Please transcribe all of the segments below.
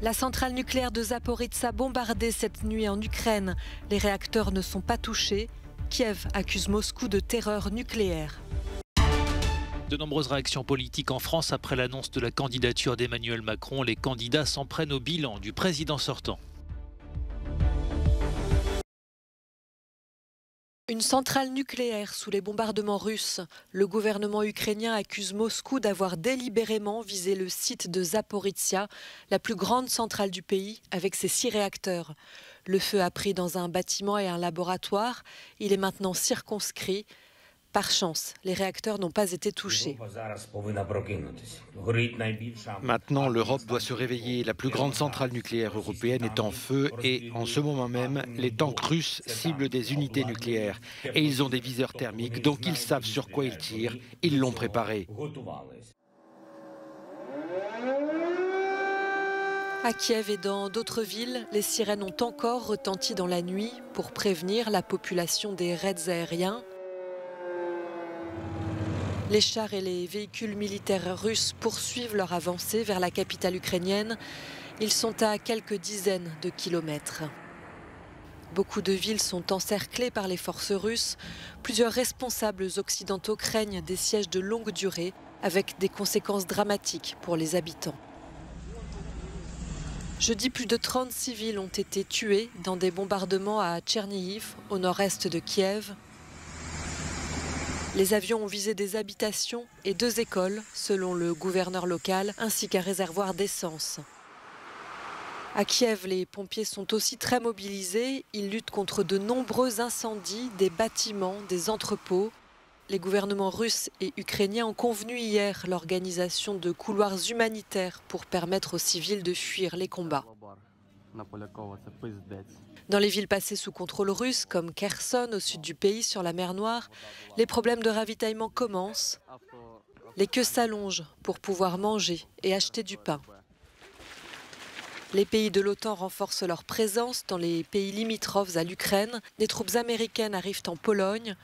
La centrale nucléaire de Zaporizhzhia bombardée cette nuit en Ukraine. Les réacteurs ne sont pas touchés. Kiev accuse Moscou de terreur nucléaire. De nombreuses réactions politiques en France après l'annonce de la candidature d'Emmanuel Macron. Les candidats s'en prennent au bilan du président sortant. Une centrale nucléaire sous les bombardements russes. Le gouvernement ukrainien accuse Moscou d'avoir délibérément visé le site de Zaporizhzhia, la plus grande centrale du pays, avec ses 6 réacteurs. Le feu a pris dans un bâtiment et un laboratoire. Il est maintenant circonscrit. Par chance, les réacteurs n'ont pas été touchés. Maintenant, l'Europe doit se réveiller. La plus grande centrale nucléaire européenne est en feu et, en ce moment même, les tanks russes ciblent des unités nucléaires. Et ils ont des viseurs thermiques, donc ils savent sur quoi ils tirent. Ils l'ont préparé. À Kiev et dans d'autres villes, les sirènes ont encore retenti dans la nuit pour prévenir la population des raids aériens. Les chars et les véhicules militaires russes poursuivent leur avancée vers la capitale ukrainienne. Ils sont à quelques dizaines de kilomètres. Beaucoup de villes sont encerclées par les forces russes. Plusieurs responsables occidentaux craignent des sièges de longue durée avec des conséquences dramatiques pour les habitants. Jeudi, plus de 30 civils ont été tués dans des bombardements à Tchernihiv, au nord-est de Kiev. Les avions ont visé des habitations et 2 écoles, selon le gouverneur local, ainsi qu'un réservoir d'essence. À Kiev, les pompiers sont aussi très mobilisés. Ils luttent contre de nombreux incendies, des bâtiments, des entrepôts. Les gouvernements russes et ukrainiens ont convenu hier l'organisation de couloirs humanitaires pour permettre aux civils de fuir les combats. Dans les villes passées sous contrôle russe, comme Kherson, au sud du pays, sur la mer Noire, les problèmes de ravitaillement commencent. Les queues s'allongent pour pouvoir manger et acheter du pain. Les pays de l'OTAN renforcent leur présence dans les pays limitrophes à l'Ukraine. Des troupes américaines arrivent en Pologne.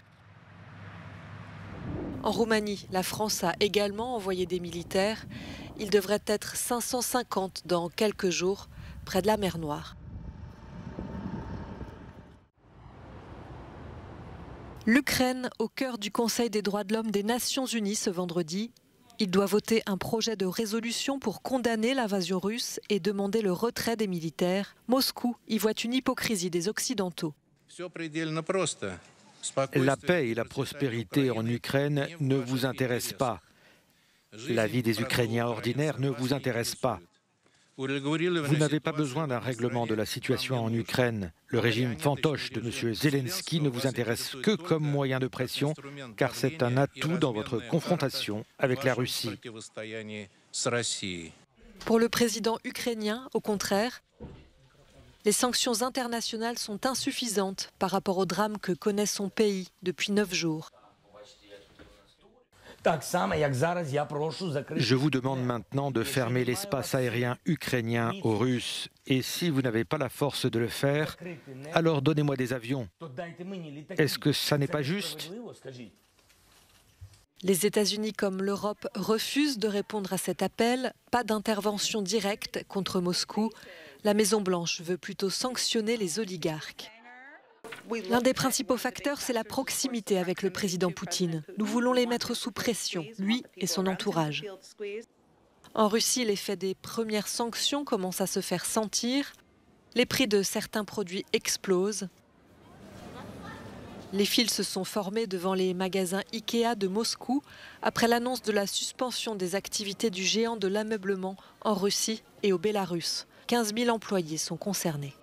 En Roumanie, la France a également envoyé des militaires. Ils devraient être 550 dans quelques jours, près de la mer Noire. L'Ukraine au cœur du Conseil des droits de l'homme des Nations Unies ce vendredi. Il doit voter un projet de résolution pour condamner l'invasion russe et demander le retrait des militaires. Moscou y voit une hypocrisie des Occidentaux. La paix et la prospérité en Ukraine ne vous intéressent pas. La vie des Ukrainiens ordinaires ne vous intéresse pas. Vous n'avez pas besoin d'un règlement de la situation en Ukraine. Le régime fantoche de M. Zelensky ne vous intéresse que comme moyen de pression, car c'est un atout dans votre confrontation avec la Russie. Pour le président ukrainien, au contraire, les sanctions internationales sont insuffisantes par rapport au drame que connaît son pays depuis 9 jours. Je vous demande maintenant de fermer l'espace aérien ukrainien aux Russes. Et si vous n'avez pas la force de le faire, alors donnez-moi des avions. Est-ce que ça n'est pas juste ? Les États-Unis comme l'Europe refusent de répondre à cet appel. Pas d'intervention directe contre Moscou. La Maison-Blanche veut plutôt sanctionner les oligarques. L'un des principaux facteurs, c'est la proximité avec le président Poutine. Nous voulons les mettre sous pression, lui et son entourage. En Russie, l'effet des premières sanctions commence à se faire sentir. Les prix de certains produits explosent. Les files se sont formées devant les magasins Ikea de Moscou après l'annonce de la suspension des activités du géant de l'ameublement en Russie et au Bélarus. 15 000 employés sont concernés.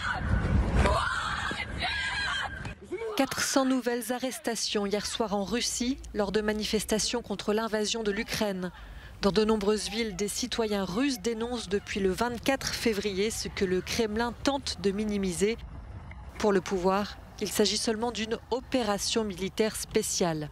« 400 nouvelles arrestations hier soir en Russie lors de manifestations contre l'invasion de l'Ukraine. Dans de nombreuses villes, des citoyens russes dénoncent depuis le 24 février ce que le Kremlin tente de minimiser. Pour le pouvoir, il s'agit seulement d'une opération militaire spéciale.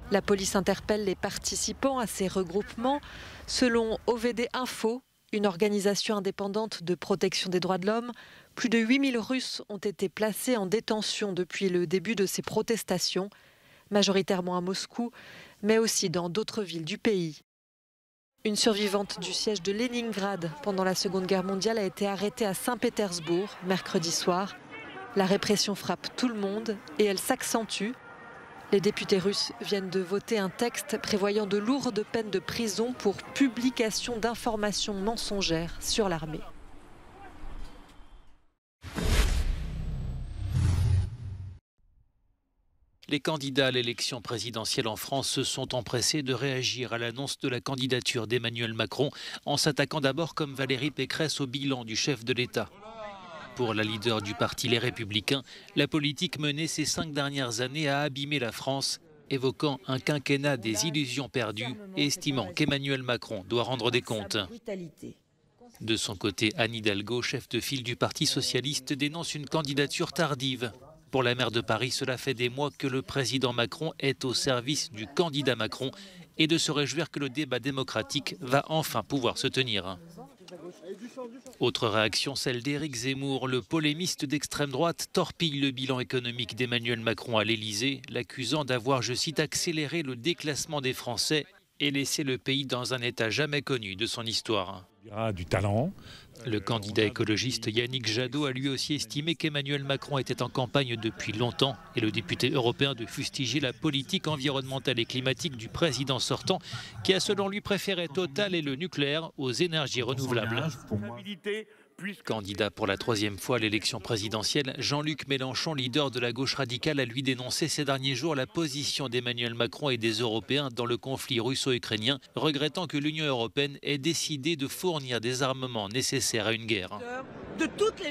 La police interpelle les participants à ces regroupements. Selon OVD Info, une organisation indépendante de protection des droits de l'homme, plus de 8000 Russes ont été placés en détention depuis le début de ces protestations, majoritairement à Moscou, mais aussi dans d'autres villes du pays. Une survivante du siège de Leningrad pendant la Seconde Guerre mondiale a été arrêtée à Saint-Pétersbourg mercredi soir. La répression frappe tout le monde et elle s'accentue. Les députés russes viennent de voter un texte prévoyant de lourdes peines de prison pour publication d'informations mensongères sur l'armée. Les candidats à l'élection présidentielle en France se sont empressés de réagir à l'annonce de la candidature d'Emmanuel Macron en s'attaquant d'abord comme Valérie Pécresse au bilan du chef de l'État. Pour la leader du parti Les Républicains, la politique menée ces 5 dernières années a abîmé la France, évoquant un quinquennat des illusions perdues et estimant qu'Emmanuel Macron doit rendre des comptes. De son côté, Anne Hidalgo, chef de file du Parti socialiste, dénonce une candidature tardive. Pour la maire de Paris, cela fait des mois que le président Macron est au service du candidat Macron et de se réjouir que le débat démocratique va enfin pouvoir se tenir. Autre réaction, celle d'Éric Zemmour. Le polémiste d'extrême droite torpille le bilan économique d'Emmanuel Macron à l'Élysée, l'accusant d'avoir, je cite, accéléré le déclassement des Français et laissé le pays dans un état jamais connu de son histoire. Il y aura du talent. Le candidat écologiste Yannick Jadot a lui aussi estimé qu'Emmanuel Macron était en campagne depuis longtemps et le député européen de fustiger la politique environnementale et climatique du président sortant qui a selon lui préféré Total et le nucléaire aux énergies renouvelables. Candidat pour la 3e fois à l'élection présidentielle, Jean-Luc Mélenchon, leader de la gauche radicale, a lui dénoncé ces derniers jours la position d'Emmanuel Macron et des Européens dans le conflit russo-ukrainien, regrettant que l'Union européenne ait décidé de fournir des armements nécessaires à une guerre.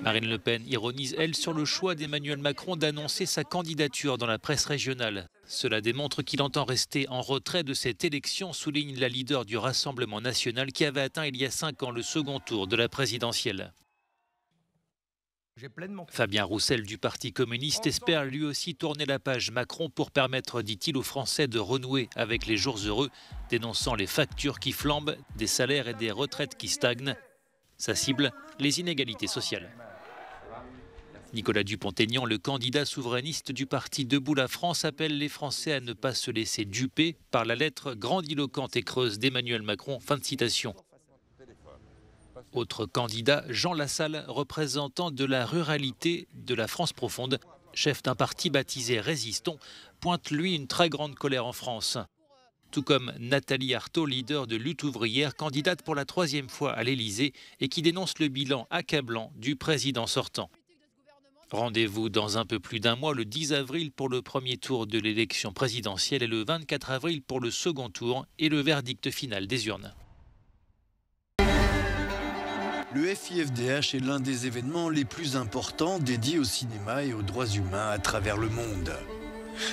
Marine Le Pen ironise, elle, sur le choix d'Emmanuel Macron d'annoncer sa candidature dans la presse régionale. Cela démontre qu'il entend rester en retrait de cette élection, souligne la leader du Rassemblement national qui avait atteint il y a 5 ans le second tour de la présidentielle. Fabien Roussel du Parti communiste espère lui aussi tourner la page Macron pour permettre, dit-il, aux Français de renouer avec les jours heureux, dénonçant les factures qui flambent, des salaires et des retraites qui stagnent. Sa cible, les inégalités sociales. Nicolas Dupont-Aignan, le candidat souverainiste du parti Debout la France, appelle les Français à ne pas se laisser duper par la lettre grandiloquente et creuse d'Emmanuel Macron. Fin de citation. Autre candidat, Jean Lassalle, représentant de la ruralité de la France profonde, chef d'un parti baptisé Résistons, pointe lui une très grande colère en France. Tout comme Nathalie Arthaud, leader de Lutte ouvrière, candidate pour la 3e fois à l'Élysée et qui dénonce le bilan accablant du président sortant. Rendez-vous dans un peu plus d'un mois, le 10 avril pour le premier tour de l'élection présidentielle et le 24 avril pour le second tour et le verdict final des urnes. Le FIFDH est l'un des événements les plus importants dédiés au cinéma et aux droits humains à travers le monde.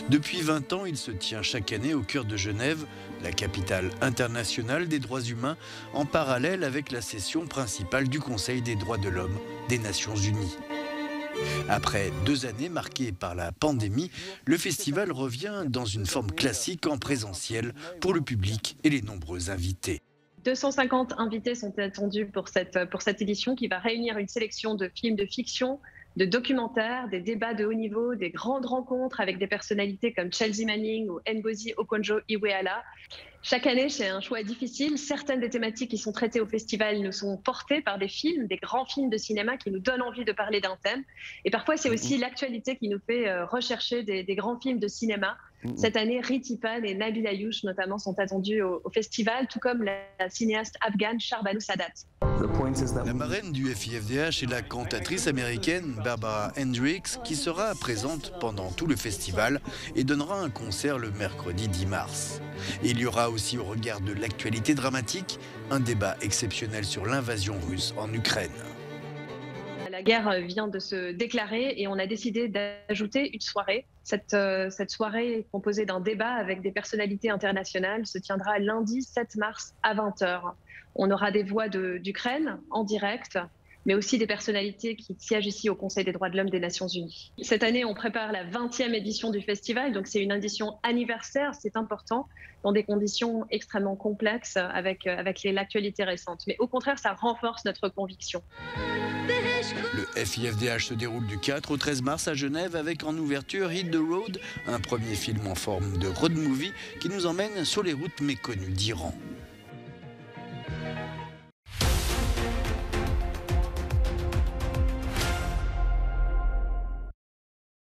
Depuis 20 ans, il se tient chaque année au cœur de Genève, la capitale internationale des droits humains, en parallèle avec la session principale du Conseil des droits de l'homme des Nations Unies. Après 2 années marquées par la pandémie, le festival revient dans une forme classique en présentiel pour le public et les nombreux invités. 250 invités sont attendus pour cette édition qui va réunir une sélection de films de fiction, de documentaires, des débats de haut niveau, des grandes rencontres avec des personnalités comme Chelsea Manning ou Ngozi Okonjo-Iweala. Chaque année, c'est un choix difficile. Certaines des thématiques qui sont traitées au festival nous sont portées par des films, des grands films de cinéma qui nous donnent envie de parler d'un thème. Et parfois, c'est aussi l'actualité qui nous fait rechercher des grands films de cinéma. Cette année, Riti Pan et Nabil Ayouch notamment sont attendus au festival, tout comme la cinéaste afghane Shahrbanu Sadat. La marraine du FIFDH est la cantatrice américaine Barbara Hendricks qui sera présente pendant tout le festival et donnera un concert le mercredi 10 mars. Et il y aura aussi, au regard de l'actualité dramatique, un débat exceptionnel sur l'invasion russe en Ukraine. La guerre vient de se déclarer et on a décidé d'ajouter une soirée. Cette soirée est composée d'un débat avec des personnalités internationales se tiendra lundi 7 mars à 20h. On aura des voix d'Ukraine en direct, mais aussi des personnalités qui siègent ici au Conseil des droits de l'homme des Nations Unies. Cette année, on prépare la 20e édition du festival, donc c'est une édition anniversaire, c'est important, dans des conditions extrêmement complexes avec l'actualité récente. Mais au contraire, ça renforce notre conviction. Le FIFDH se déroule du 4 au 13 mars à Genève avec en ouverture Hit the Road, un premier film en forme de road movie qui nous emmène sur les routes méconnues d'Iran.